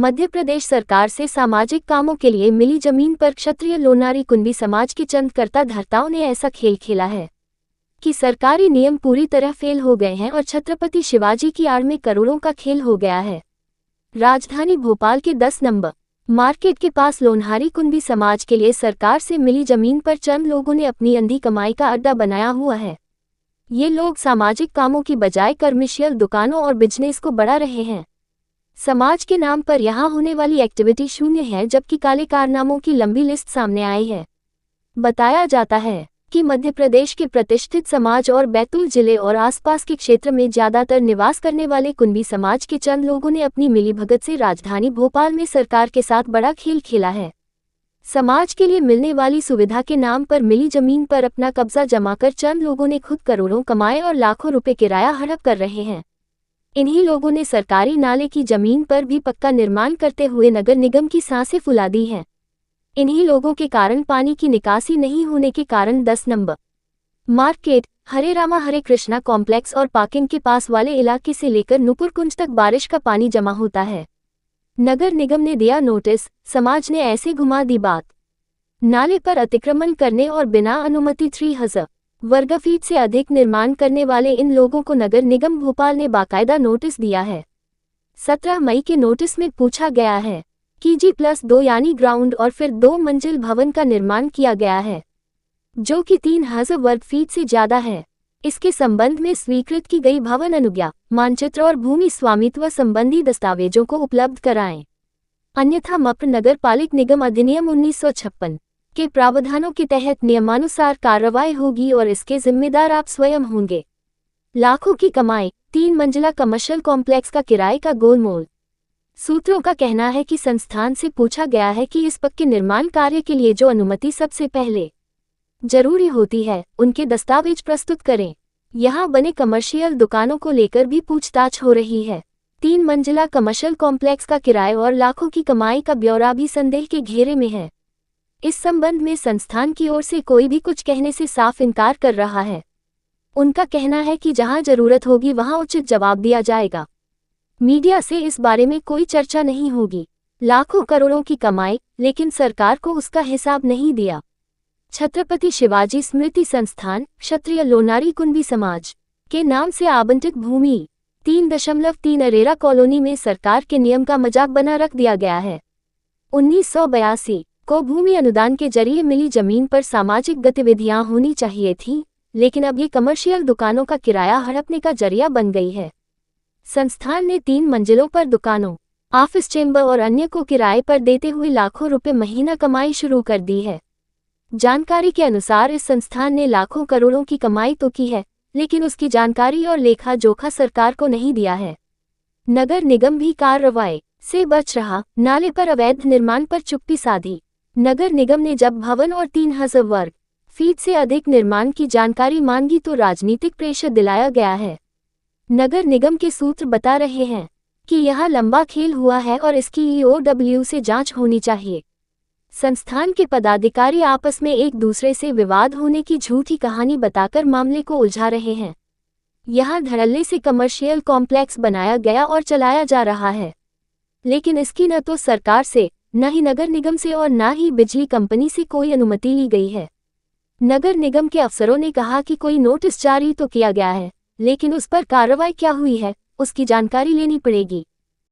मध्य प्रदेश सरकार से सामाजिक कामों के लिए मिली जमीन पर क्षत्रिय लोनारी कुंभी समाज के चंद कर्ता धर्ताओं ने ऐसा खेल खेला है कि सरकारी नियम पूरी तरह फेल हो गए हैं और छत्रपति शिवाजी की आड़ में करोड़ों का खेल हो गया है। राजधानी भोपाल के 10 नंबर मार्केट के पास लोन्हारी कुंभी समाज के लिए सरकार से मिली जमीन पर चंद लोगों ने अपनी अंधी कमाई का अड्डा बनाया हुआ है। ये लोग सामाजिक कामों की बजाय कमर्शियल दुकानों और बिजनेस को बढ़ा रहे हैं। समाज के नाम पर यहाँ होने वाली एक्टिविटी शून्य है, जबकि काले कारनामों की लंबी लिस्ट सामने आई है। बताया जाता है कि मध्य प्रदेश के प्रतिष्ठित समाज और बैतूल जिले और आसपास के क्षेत्र में ज्यादातर निवास करने वाले कुंभी समाज के चंद लोगों ने अपनी मिलीभगत से राजधानी भोपाल में सरकार के साथ बड़ा खेल खेला है। समाज के लिए मिलने वाली सुविधा के नाम पर मिली जमीन पर अपना कब्जा जमाकर चंद लोगों ने खुद करोड़ों कमाए और लाखों रुपए किराया हड़प कर रहे हैं। इन्हीं लोगों ने सरकारी नाले की जमीन पर भी पक्का निर्माण करते हुए नगर निगम की सांसें फुला दी हैं। इन्हीं लोगों के कारण पानी की निकासी नहीं होने के कारण 10 नंबर मार्केट, हरे रामा हरे कृष्णा कॉम्प्लेक्स और पार्किंग के पास वाले इलाके से लेकर नुपुर कुंज तक बारिश का पानी जमा होता है। नगर निगम ने दिया नोटिस, समाज ने ऐसे घुमा दी बात। नाले पर अतिक्रमण करने और बिना अनुमति 3000 वर्गफीट से अधिक निर्माण करने वाले इन लोगों को नगर निगम भोपाल ने बाकायदा नोटिस दिया है। 17 मई के नोटिस में पूछा गया है कि G+2 यानी ग्राउंड और फिर 2 मंजिल भवन का निर्माण किया गया है, जो कि 3000 वर्गफीट से ज्यादा है। इसके संबंध में स्वीकृत की गई भवन अनुज्ञा, मानचित्र और भूमि स्वामित्व संबंधी दस्तावेजों को उपलब्ध कराएं, अन्यथा मप्र नगर पालिक निगम अधिनियम 1956 के प्रावधानों के तहत नियमानुसार कार्रवाई होगी और इसके जिम्मेदार आप स्वयं होंगे। लाखों की कमाई, 3 मंजिला कमर्शियल कॉम्प्लेक्स का किराए का गोलमोल। सूत्रों का कहना है कि संस्थान से पूछा गया है कि इस पक्के निर्माण कार्य के लिए जो अनुमति सबसे पहले जरूरी होती है, उनके दस्तावेज प्रस्तुत करें। यहाँ बने कमर्शियल दुकानों को लेकर भी पूछताछ हो रही है। 3 मंजिला कमर्शियल कॉम्प्लेक्स का किराया और लाखों की कमाई का ब्यौरा भी संदेह के घेरे में है। इस संबंध में संस्थान की ओर से कोई भी कुछ कहने से साफ इनकार कर रहा है। उनका कहना है कि जहां जरूरत होगी वहां उचित जवाब दिया जाएगा। मीडिया से इस बारे में कोई चर्चा नहीं होगी। लाखों करोड़ों की कमाई, लेकिन सरकार को उसका हिसाब नहीं दिया। छत्रपति शिवाजी स्मृति संस्थान क्षत्रिय लोनारी कुंभी समाज के नाम से आवंटित भूमि 3.3 अरेरा कॉलोनी में सरकार के नियम का मजाक बना रख दिया गया है। 1982 को भूमि अनुदान के जरिए मिली जमीन पर सामाजिक गतिविधियां होनी चाहिए थी, लेकिन अब ये कमर्शियल दुकानों का किराया हड़पने का जरिया बन गई है। संस्थान ने 3 मंजिलों पर दुकानों, ऑफिस चेंबर और अन्य को किराए पर देते हुए लाखों रुपए महीना कमाई शुरू कर दी है। जानकारी के अनुसार इस संस्थान ने लाखों करोड़ों की कमाई तो की है, लेकिन उसकी जानकारी और लेखा जोखा सरकार को नहीं दिया है। नगर निगम भी कार्रवाई से बच रहा, नाले पर अवैध निर्माण पर चुप्पी साधी। नगर निगम ने जब भवन और 3000 वर्ग फीट से अधिक निर्माण की जानकारी मांगी तो राजनीतिक प्रेशर दिलाया गया है। नगर निगम के सूत्र बता रहे हैं कि यह लंबा खेल हुआ है और इसकी EOW से जांच होनी चाहिए। संस्थान के पदाधिकारी आपस में एक दूसरे से विवाद होने की झूठी कहानी बताकर मामले को उलझा रहे हैं। यहां धड़ल्ले से कमर्शियल कॉम्प्लेक्स बनाया गया और चलाया जा रहा है, लेकिन इसकी न तो सरकार से, न ही नगर निगम से और न ही बिजली कंपनी से कोई अनुमति ली गई है। नगर निगम के अफसरों ने कहा कि कोई नोटिस जारी तो किया गया है, लेकिन उस पर कार्रवाई क्या हुई है, उसकी जानकारी लेनी पड़ेगी।